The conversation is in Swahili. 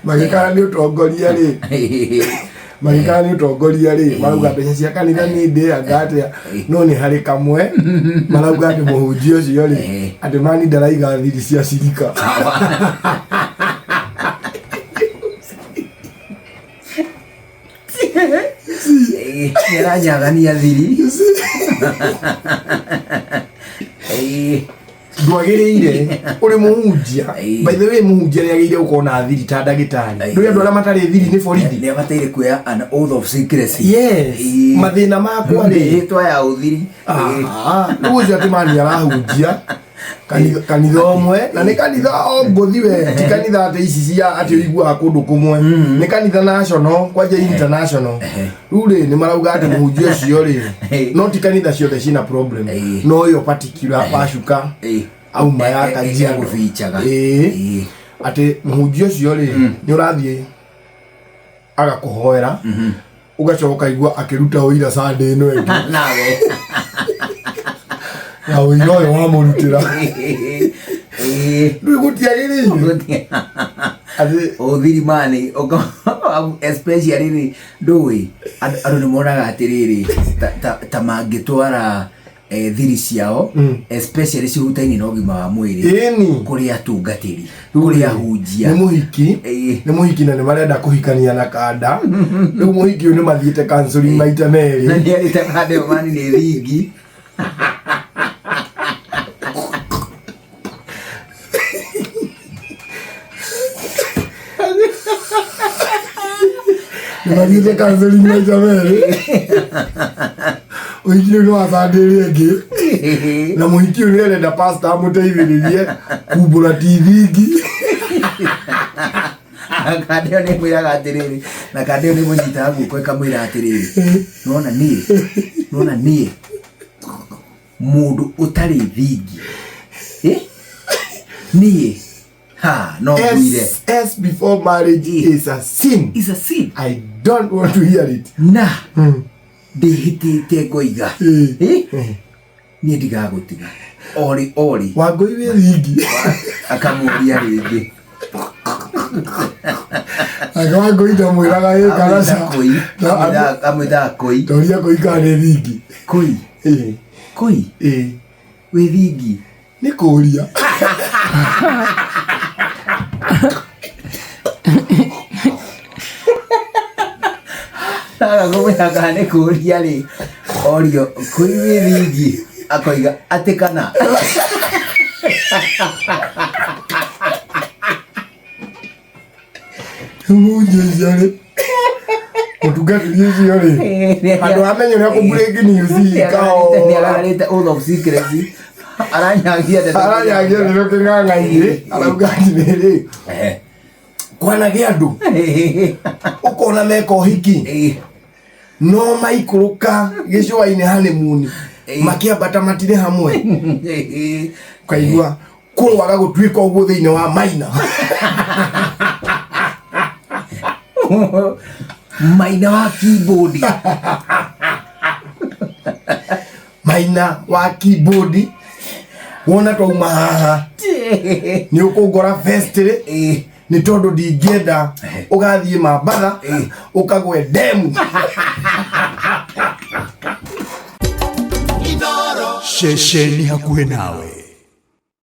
magikara ni utongoria ri magikara ni utongoria ri marauga mbeca cia kanitha ni ndia ngate no ni hari kamwe marauga ati muhunjia ucio ri ati mani ndaraiga thiri cia cirika Nyagania thiri ndwagiriire uri muhunjia by the way muhunjia ni agire ukona thiri ta ndagitari ndu andu ara matari thiri ni foridi ni abateire kuya an oath of secrecy yes mathina makwa ri twa ya uthiri ucio ati mani arahunjia kanitha omwe na ni kanitha ongothi we ti kanitha ati ici cia ati igua kundu kumwe ni kanitha national kwaje international rure ni marauga ati muhunjia ucio ri no ti kanitha ciothe cina problem no yo particular pashuka au mayaka njia gufichaga ati muhunjia ucio ri ni urathie agakuhoera ugacoka igua akiruta uira Sunday no engi nawe na uira yo wamurutira ndugutiagiriire ati uthiri mani especially ri ndui andu ni moraga atiriri ta mangitwara thiri ciao especially cihutaini na ugima wa mwiri kuri atungatiri kuri ahunjia ni muhiki na ni marenda kuhikania na kanda riu muhiki ni mathiite counseling maita meri na ni arite kande mani ni ringi mathiite counseling maita meri muhiki ni wasandiri engi na muhiki ni arenda pastor amuteithiririe kumbura TV akadeo ni mwiraga atiriri na kadeo ni munyita guko kamwira atiriri nona nie mundu utari thingi nie no kuire as before marriage is a sin I don't want to hear it na ndihitite ngoiga nie ndigagutiga ori wangoiwe thingi akamuria ringi akawangoita mwiraga ye karasa amwita koi toria koi kane thingi koi we thingi ni kuria kumwira kane kuria ri orio koi we thingi akoiga atikana mujejare utugatiri cio ri andu amenye na kubreak news kao ni agarite oath of secrecy aranyagia rero king'ang'aire arauga ri kwanagia andu ukona meka uhiki no maikuruka gicua-ini honeymoon makiambata matire hamwe kaigua kurwaga gutuika uguo thiini wa Maina Maina wa keyboard Maina wa keyboard wona twauma haha ni ukungora vestire ni tondu ndingenda ugathie mambatha ukagwe demu Shesheni hakuhe nawe.